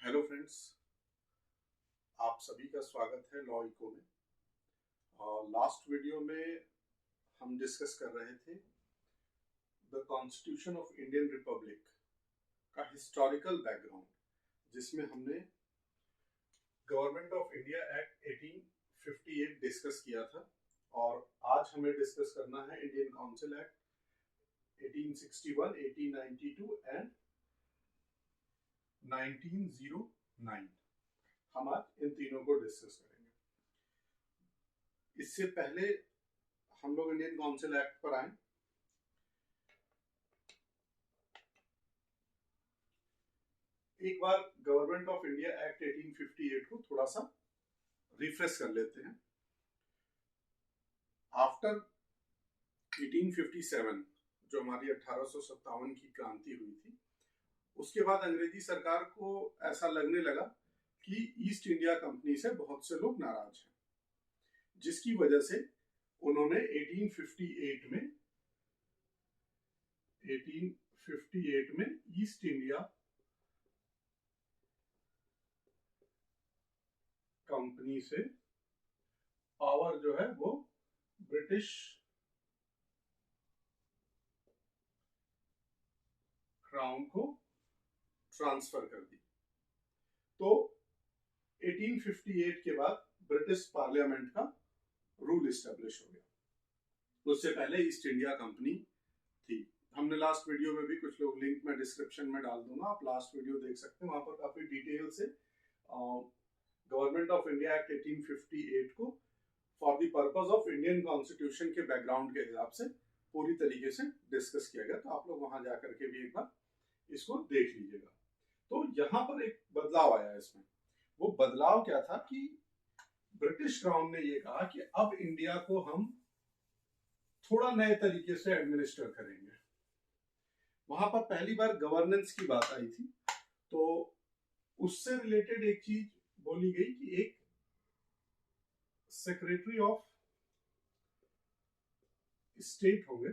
Hello friends, आप सभी का स्वागत है लॉ इको में। लास्ट वीडियो में हम डिस्कस कर रहे थे the constitution of Indian Republic का हिस्टोरिकल बैकग्राउंड, जिसमें हमने government of India act 1858 discuss किया था और आज हमें डिस्कस करना है इंडियन काउंसिल एक्ट 1861, 1892 एंड 1909। हम आज इन तीनों को डिस्कस करेंगे। इससे पहले हम लोग इंडियन काउंसिल एक्ट पर आए। एक बार गवर्नमेंट ऑफ इंडिया एक्ट 1858 को थोड़ा सा रिफ्रेश कर लेते हैं। आफ्टर 1857 जो हमारी 1857 की क्रांति हुई थी, उसके बाद अंग्रेजी सरकार को ऐसा लगने लगा कि ईस्ट इंडिया कंपनी से बहुत से लोग नाराज हैं, जिसकी वजह से उन्होंने 1858 में ईस्ट इंडिया कंपनी से पावर जो है वो ब्रिटिश क्राउन को ट्रांसफर कर दी। तो 1858 के बाद ब्रिटिश पार्लियामेंट का रूल एस्टेब्लिश हो गया। उससे पहले ईस्ट इंडिया कंपनी थी। हमने लास्ट वीडियो में भी, कुछ लोग लिंक में डिस्क्रिप्शन में डाल दूंगा, आप लास्ट वीडियो देख सकते हैं। वहां पर काफी डिटेल से गवर्नमेंट ऑफ इंडिया एक्ट 1858 को for the purpose of Indian constitution के बैकग्राउंड के हिसाब से पूरी तरीके से डिस्कस किया गया। तो आप लोग वहां जाकर के भी एक बार इसको देख लीजिएगा। तो यहाँ पर एक बदलाव आया इसमें। वो बदलाव क्या था कि ब्रिटिश क्राउन ने ये कहा कि अब इंडिया को हम थोड़ा नए तरीके से एडमिनिस्टर करेंगे। वहां पर पहली बार गवर्नेंस की बात आई थी, तो उससे रिलेटेड एक चीज बोली गई कि एक सेक्रेटरी ऑफ स्टेट होंगे,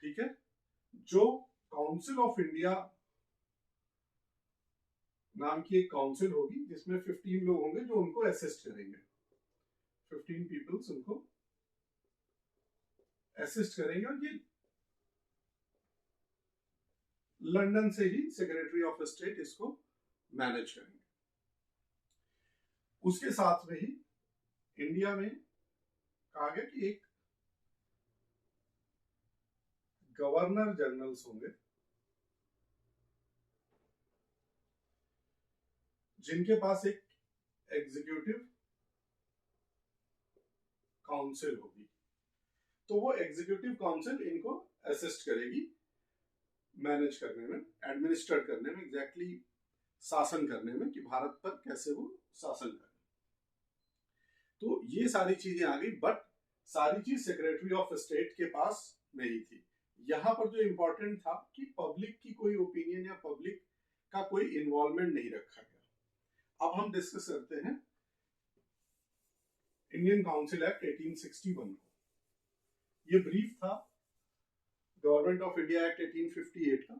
ठीक है, जो काउंसिल ऑफ इंडिया नाम की एक काउंसिल होगी, जिसमें 15 लोग होंगे जो उनको असिस्ट करेंगे। 15 पीपल्स उनको असिस्ट करेंगे और ये लंदन से ही सेक्रेटरी ऑफ स्टेट इसको मैनेज करेंगे। उसके साथ में ही इंडिया में कहा गया कि एक गवर्नर जनरल्स होंगे, जिनके पास एक एग्जीक्यूटिव काउंसिल होगी। तो वो एग्जीक्यूटिव काउंसिल इनको असिस्ट करेगी मैनेज करने में, एडमिनिस्ट्रेट करने में, एग्जैक्टली शासन करने में, कि भारत पर कैसे वो शासन करें। तो ये सारी चीजें आ गई, बट सारी चीज सेक्रेटरी ऑफ स्टेट के पास नहीं थी। यहां पर जो इंपॉर्टेंट था कि पब्लिक की कोई ओपिनियन या पब्लिक का कोई इन्वॉल्वमेंट नहीं रखा गया। अब हम डिस्कस करते हैं इंडियन काउंसिल एक्ट 1861 को। ये ब्रीफ था गवर्नमेंट ऑफ इंडिया एक्ट 1858 का।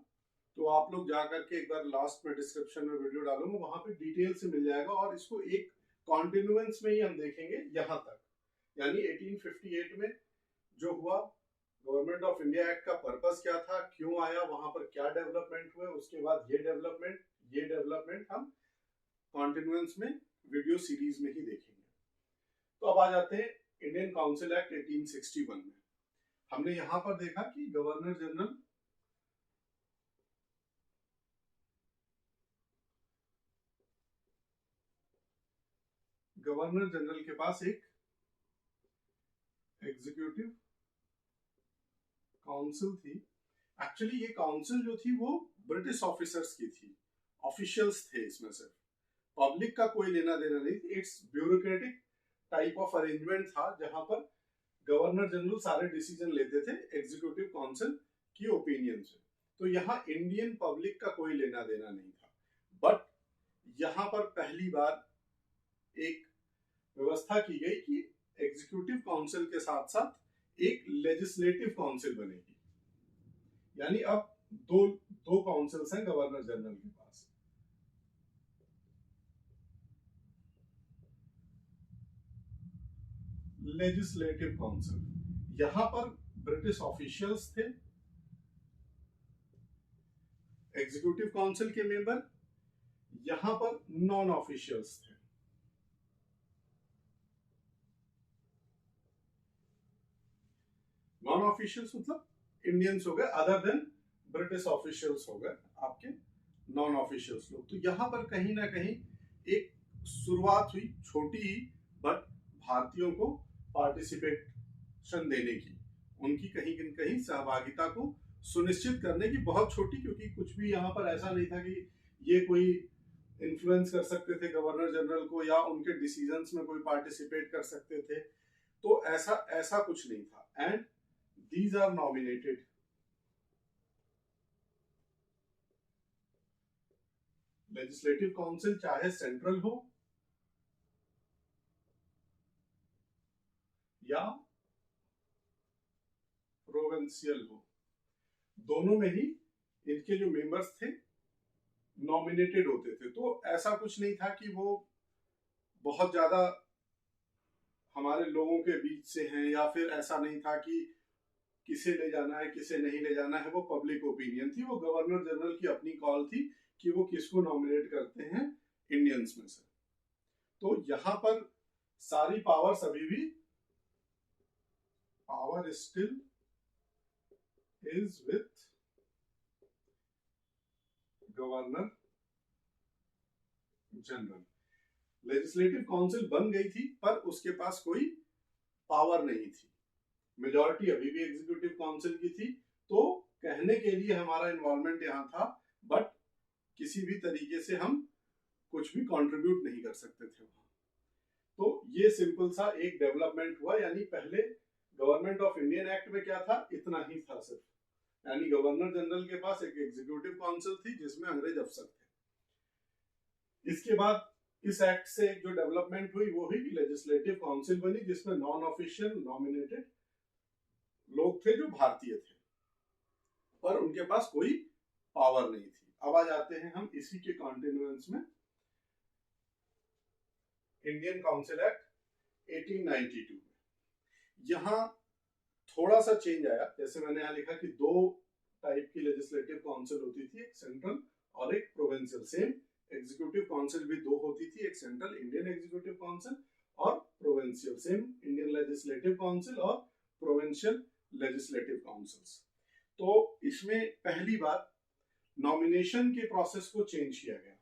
तो आप लोग जाकर के एक बार लास्ट में डिस्क्रिप्शन में वीडियो डालूंगा, वहां पे डिटेल से मिल जाएगा और इसको एक कॉन्टिन्यूएंस में ही हम देखेंगे यहां तक, यानी 1858 में जो हुआ, गवर्नमेंट ऑफ इंडिया एक्ट का पर्पस क्या था, क्यों आया, वहां पर क्या डेवलपमेंट हुए, उसके बाद ये डेवलपमेंट हम कॉन्टिन्यूएंस में वीडियो सीरीज में ही देखेंगे। तो अब आ जाते हैं इंडियन काउंसिल एक्ट 1861 में। हमने यहां पर देखा कि गवर्नर जनरल के पास एक एग्जीक्यूटिव काउंसिल थी। एक्चुअली ये काउंसिल जो थी वो ब्रिटिश ऑफिसर्स की थी, ऑफिशियल्स थे, इसमें सिर्फ पब्लिक का कोई लेना देना नहीं। It's bureaucratic type of arrangement था, जहां पर गवर्नर जनरल सारे डिसीजन लेते थे एग्जीक्यूटिव काउंसिल की ओपिनियन से। तो यहाँ इंडियन पब्लिक का कोई लेना देना नहीं था। बट यहाँ पर पहली बार एक व्यवस्था की गई कि एग्जीक्यूटिव काउंसिल के साथ साथ एक लेजिस्लेटिव काउंसिल बनेगी। यानी अब दो काउंसिल्स हैं गवर्नर जनरल के पास। Legislative council. यहां पर ब्रिटिश ऑफिशियल्स थे, एग्जीक्यूटिव काउंसिल के मेंबर, यहां पर नॉन ऑफिशियल्स थे। नॉन ऑफिशियल्स मतलब इंडियंस हो गए, अदर देन ब्रिटिश ऑफिशियल्स हो गए आपके नॉन ऑफिशियल्स लोग। तो यहां पर कहीं ना कहीं एक शुरुआत हुई छोटी ही, बट भारतीयों को पार्टिसिपेशन देने की, उनकी कहीं न कहीं सहभागिता को सुनिश्चित करने की, बहुत छोटी, क्योंकि कुछ भी यहाँ पर ऐसा नहीं था कि ये कोई इन्फ्लुएंस कर सकते थे गवर्नर जनरल को या उनके डिसीजंस में कोई पार्टिसिपेट कर सकते थे, तो ऐसा कुछ नहीं था। And these are nominated legislative council, चाहे सेंट्रल हो या प्रोविंशियल हो, दोनों में ही इनके जो मेंबर्स थे नॉमिनेटेड होते थे। तो ऐसा कुछ नहीं था कि वो बहुत ज्यादा हमारे लोगों के बीच से हैं, या फिर ऐसा नहीं था कि किसे ले जाना है किसे नहीं ले जाना है। वो पब्लिक ओपिनियन थी, वो गवर्नर जनरल की अपनी कॉल थी कि वो किसको नॉमिनेट करते हैं इंडियंस में से। तो यहां पर सारी पावर्स अभी भी, power still is with governor general. Legislative council बन गई थी पर उसके पास कोई पावर नहीं थी, मेजॉरिटी अभी भी एग्जीक्यूटिव काउंसिल की थी। तो कहने के लिए हमारा इन्वॉल्वमेंट यहाँ था, बट किसी भी तरीके से हम कुछ भी कंट्रीब्यूट नहीं कर सकते थे वहां। तो ये सिंपल सा एक डेवलपमेंट हुआ, यानी पहले गवर्नमेंट ऑफ इंडियन एक्ट में क्या था, इतना ही था सिर्फ, यानी गवर्नर जनरल के पास एक एग्जीक्यूटिव काउंसिल थी जिसमें अंग्रेज अफसर थे। इसके बाद इस एक्ट से जो डेवलपमेंट हुई वो हुई कि लेजिस्लेटिव काउंसिल बनी, जिसमें नॉन ऑफिशियल नॉमिनेटेड लोग थे जो भारतीय थे, पर उनके पास कोई पावर नहीं थी। अब आ जाते हैं हम इसी के कॉन्टिन्यूएंस में इंडियन काउंसिल एक्ट 1892 में। यहां थोड़ा सा चेंज आया, जैसे मैंने यहाँ लिखा कि दो टाइप की लेजिस्लेटिव काउंसिल होती थी, एक सेंट्रल और एक प्रोविंशियल। सेम एग्जीक्यूटिव काउंसिल भी दो होती थी, एक सेंट्रल इंडियन एग्जीक्यूटिव काउंसिल और provincial, same Indian legislative council और प्रोविंशियल लेजिस्लेटिव काउंसिल्स। तो इसमें पहली बार नॉमिनेशन के प्रोसेस को चेंज किया गया,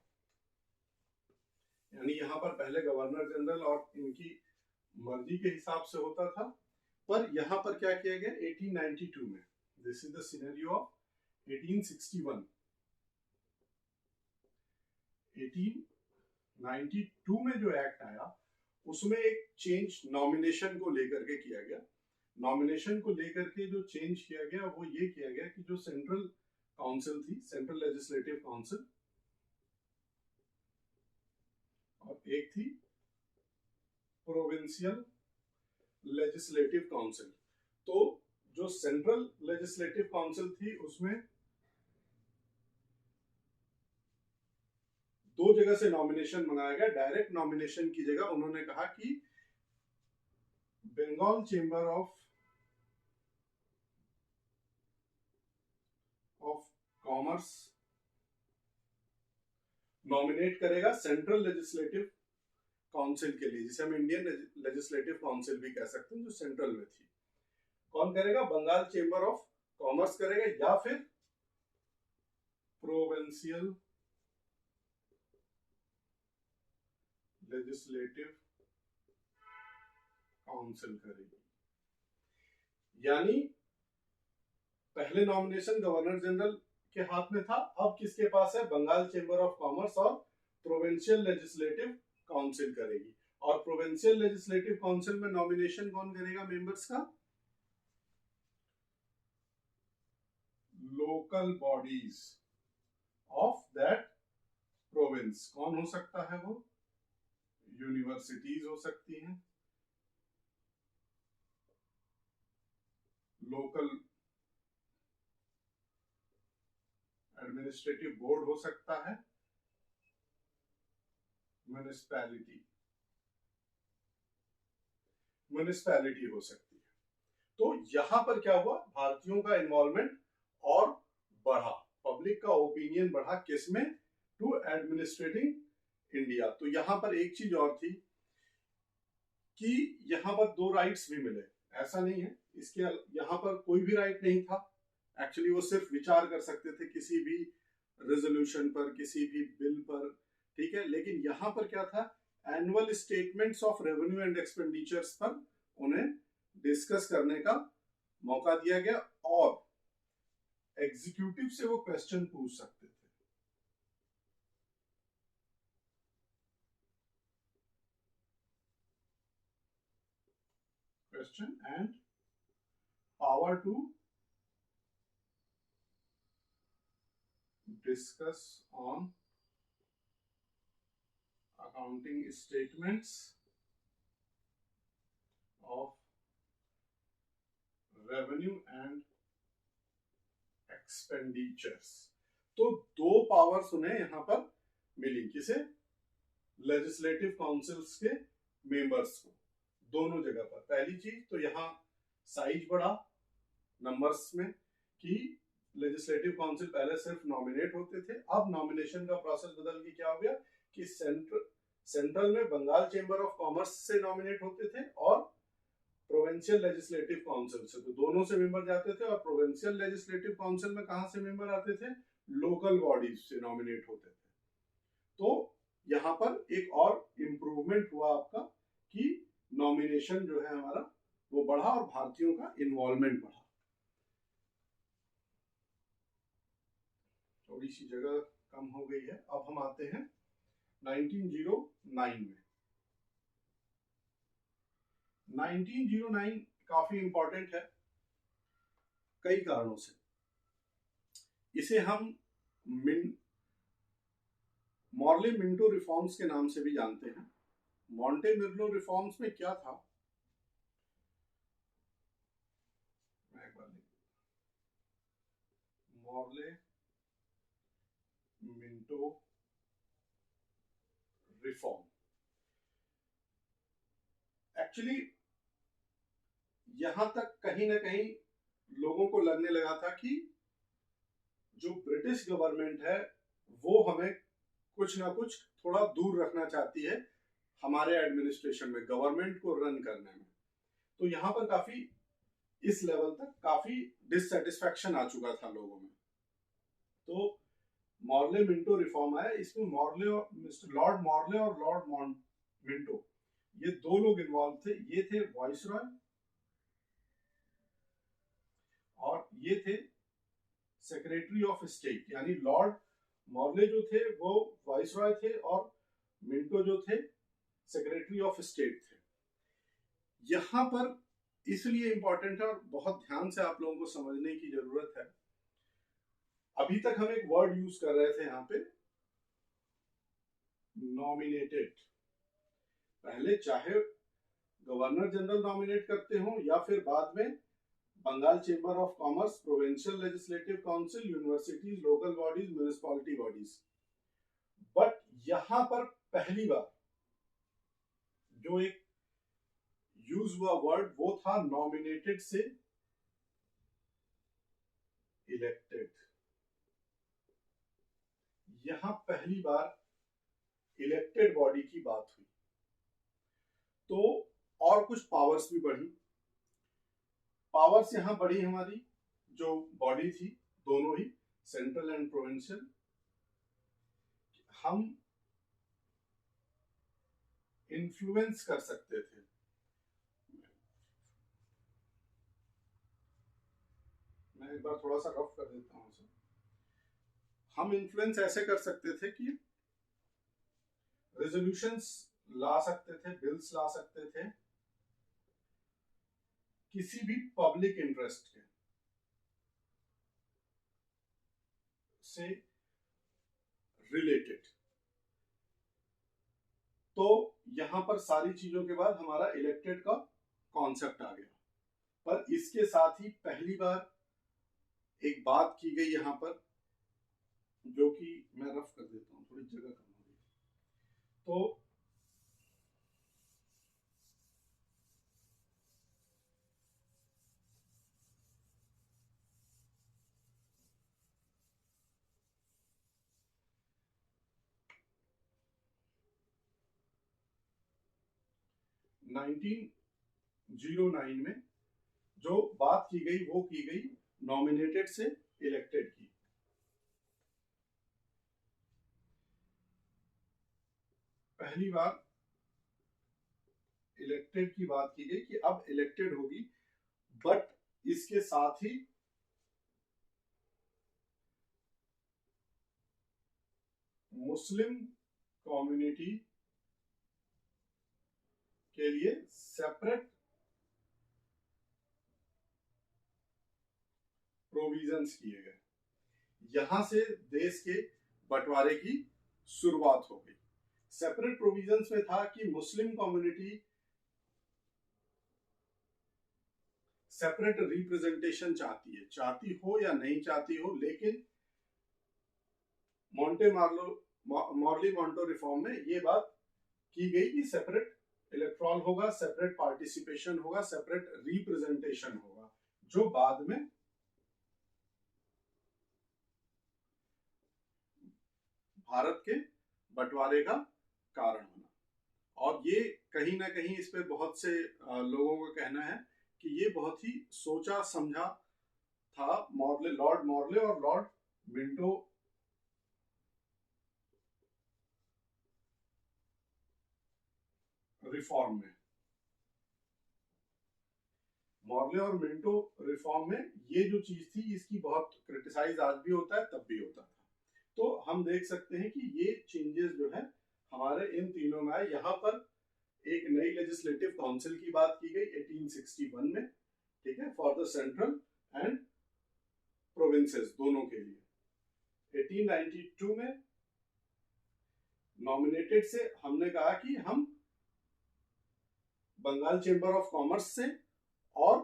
यानी यहां पर पहले गवर्नर जनरल और इनकी मर्जी के हिसाब से होता था, पर यहां पर क्या किया गया 1892 में, this is the scenario of 1861। 1892 में जो एक्ट आया उसमें एक चेंज नॉमिनेशन को लेकर के किया गया। नॉमिनेशन को लेकर के जो चेंज किया गया वो ये किया गया कि जो सेंट्रल काउंसिल थी, सेंट्रल लेजिस्लेटिव काउंसिल, और एक थी प्रोविंशियल लेजिस्लेटिव काउंसिल। तो जो सेंट्रल लेजिस्लेटिव काउंसिल थी उसमें दो जगह से नॉमिनेशन मंगाया गया। डायरेक्ट नॉमिनेशन की जगह उन्होंने कहा कि Bengal chamber of commerce nominate करेगा सेंट्रल लेजिस्लेटिव काउंसिल के लिए, जिसे हम इंडियन लेजिस्लेटिव काउंसिल भी कह सकते हैं, जो सेंट्रल में थी। कौन करेगा, बंगाल चेंबर ऑफ कॉमर्स करेगा या फिर प्रोविंशियल लेजिस्लेटिव काउंसिल करेगी। यानी पहले नॉमिनेशन गवर्नर जनरल के हाथ में था, अब किसके पास है, बंगाल चेंबर ऑफ कॉमर्स और प्रोविंशियल लेजिस्लेटिव काउंसिल करेगी। और प्रोविंशियल लेजिस्लेटिव काउंसिल में नॉमिनेशन कौन करेगा मेंबर्स का, local bodies of that province. कौन हो सकता है वो, यूनिवर्सिटीज हो सकती हैं, लोकल एडमिनिस्ट्रेटिव बोर्ड हो सकता है, म्युनिसिपैलिटी। म्युनिसिपैलिटी हो सकती है। तो यहां पर क्या हुआ, भारतीयों का इन्वॉल्वमेंट और बढ़ा, पब्लिक का ओपिनियन बढ़ा किसमें, टू एडमिनिस्ट्रेटिंग इंडिया। तो यहां पर एक चीज और थी कि यहां पर दो राइट्स भी मिले, ऐसा नहीं है इसके यहां पर कोई भी राइट नहीं था। एक्चुअली वो सिर्फ विचार कर सकते थे किसी भी रेजोल्यूशन पर, किसी भी बिल पर, ठीक है। लेकिन यहां पर क्या था, annual statements of revenue and expenditures पर उन्हें डिस्कस करने का मौका दिया गया और एग्जीक्यूटिव से वो क्वेश्चन पूछ सकते थे। Question and power to discuss on accounting statements of revenue and expenditures। तो दो पावर्स उन्हें यहां पर मिली, किसे, लेजिस्लेटिव काउंसिल्स के मेंबर्स को, दोनों जगह पर। पहली चीज तो यहां साइज बढ़ा नंबर्स में कि लेजिस्लेटिव काउंसिल पहले सिर्फ नॉमिनेट होते थे, अब नॉमिनेशन का प्रोसेस बदल के क्या हो गया कि सेंट्रल में बंगाल चेंबर ऑफ कॉमर्स से नॉमिनेट होते थे और प्रोविंशियल लेजिस्लेटिव काउंसिल से, तो दोनों से मेंबर जाते थे। और प्रोविंशियल लेजिस्लेटिव काउंसिल में कहां से मेंबर आते थे, लोकल बॉडीज से नॉमिनेट होते थे। तो यहां पर एक और इंप्रूवमेंट हुआ आपका कि नॉमिनेशन जो है हमारा वो बढ़ा और भारतीयों का इन्वॉल्वमेंट बढ़ा। थोड़ी सी जगह कम हो गई है। अब हम आते हैं 1909 में। 1909 काफी इंपॉर्टेंट है कई कारणों से। इसे हम मॉर्ले मिंटो रिफॉर्म्स के नाम से भी जानते हैं। मॉन्टे मिर्लो रिफॉर्म्स में क्या था, मॉर्ले मिंटो रिफॉर्म, एक्चुअली यहां तक कहीं ना कहीं लोगों को लगने लगा था कि जो ब्रिटिश गवर्नमेंट है वो हमें कुछ ना कुछ थोड़ा दूर रखना चाहती है हमारे एडमिनिस्ट्रेशन में, गवर्नमेंट को रन करने में। तो यहां पर काफी इस लेवल तक काफी डिससेटिस्फैक्शन आ चुका था लोगों में। तो मॉर्ले मिंटो रिफॉर्म आया। इसमें मॉर्ले और लॉर्ड मॉर्ले और लॉर्ड मिंटो ये दो लोग इन्वॉल्व थे। ये थे वाइसरॉय और ये थे सेक्रेटरी ऑफ स्टेट, यानी लॉर्ड मॉर्ले जो थे वो वाइसरॉय थे और मिंटो जो थे सेक्रेटरी ऑफ स्टेट थे। यहां पर इसलिए इंपॉर्टेंट है और बहुत ध्यान से आप लोगों को समझने की जरूरत है। अभी तक हम एक वर्ड यूज कर रहे थे यहां पे, नॉमिनेटेड। पहले चाहे गवर्नर जनरल नॉमिनेट करते हो या फिर बाद में Bengal chamber of commerce, provincial legislative council, universities, local bodies, municipality bodies, but यहां पर पहली बार जो एक यूज हुआ वर्ड वो था नॉमिनेटेड से इलेक्टेड। यहां पहली बार इलेक्टेड बॉडी की बात हुई। तो और कुछ पावर्स भी बढ़ी। पावर्स यहां बढ़ी हमारी, जो बॉडी थी दोनों ही सेंट्रल एंड प्रोविंशियल, हम इन्फ्लुएंस कर सकते थे। मैं एक बार थोड़ा सा रफ कर देता हूं सर। हम इन्फ्लुएंस ऐसे कर सकते थे कि रेजोल्यूशंस ला सकते थे, बिल्स ला सकते थे किसी भी पब्लिक इंटरेस्ट के से रिलेटेड। तो यहां पर सारी चीजों के बाद हमारा इलेक्टेड का कॉन्सेप्ट आ गया। पर इसके साथ ही पहली बार एक बात की गई यहां पर, जो कि मैं रफ कर देता हूं, थोड़ी जगह कम हो गई। तो 1909 में जो बात की गई वो की गई नॉमिनेटेड से इलेक्टेड की। पहली बार इलेक्टेड की बात की गई कि अब इलेक्टेड होगी, बट इसके साथ ही मुस्लिम कम्युनिटी के लिए सेपरेट प्रोविजंस किए गए। यहां से देश के बंटवारे की शुरुआत हो गई। सेपरेट प्रोविजंस में था कि मुस्लिम कम्युनिटी सेपरेट रिप्रेजेंटेशन चाहती हो या नहीं चाहती हो, लेकिन मॉर्ली मॉन्टो रिफॉर्म में ये बात की गई कि सेपरेट इलेक्ट्रॉल होगा, सेपरेट पार्टिसिपेशन होगा, सेपरेट रिप्रेजेंटेशन होगा, जो बाद में भारत के बंटवारे का कारण बना। और ये कहीं ना कहीं इस पे बहुत से लोगों का कहना है कि ये बहुत ही सोचा समझा था लॉर्ड मॉर्ले और लॉर्ड मिंटो रिफॉर्म में। मॉर्ले और मिंटो रिफॉर्म में ये जो चीज थी इसकी बहुत क्रिटिसाइज आज भी होता है, तब भी होता था। तो हम देख सकते हैं कि ये चेंजेस जो है हमारे इन तीनों में आए। यहाँ पर एक नई लेजिस्लेटिव काउंसिल की बात की गई 1861 में, ठीक है, for the central and provinces दोनों के लिए। 1892 में नॉमिनेटेड से हमने कहा कि हम बंगाल चेंबर ऑफ कॉमर्स से और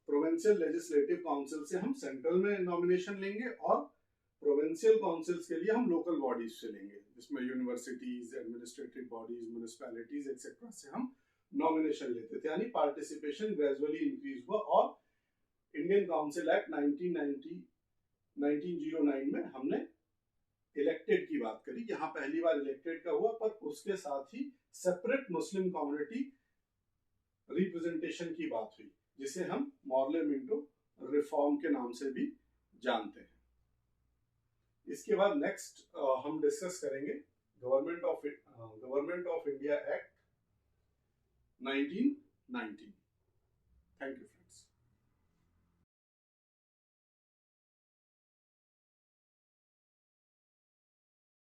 प्रोविंशियल लेजिस्लेटिव काउंसिल से हम सेंट्रल में नॉमिनेशन लेंगे, और प्रोविंशियल काउंसिल्स के लिए हम लोकल बॉडीज से लेंगे, जिसमें universities, administrative bodies, municipalities etcetera से हम नॉमिनेशन लेते थे। यानी पार्टिसिपेशन ग्रेजुअली इंक्रीज हुआ, और इंडियन काउंसिल एक्ट 1909 में हमने इलेक्टेड की बात करी। यहाँ पहली बार इलेक्टेड का हुआ, पर उसके साथ ही सेपरेट मुस्लिम कम्युनिटी रिप्रेजेंटेशन की बात हुई, जिसे हम मॉर्ले मिंटो रिफॉर्म के नाम से भी जानते हैं। इसके बाद नेक्स्ट हम डिस्कस करेंगे government of India act 1919। Thank you.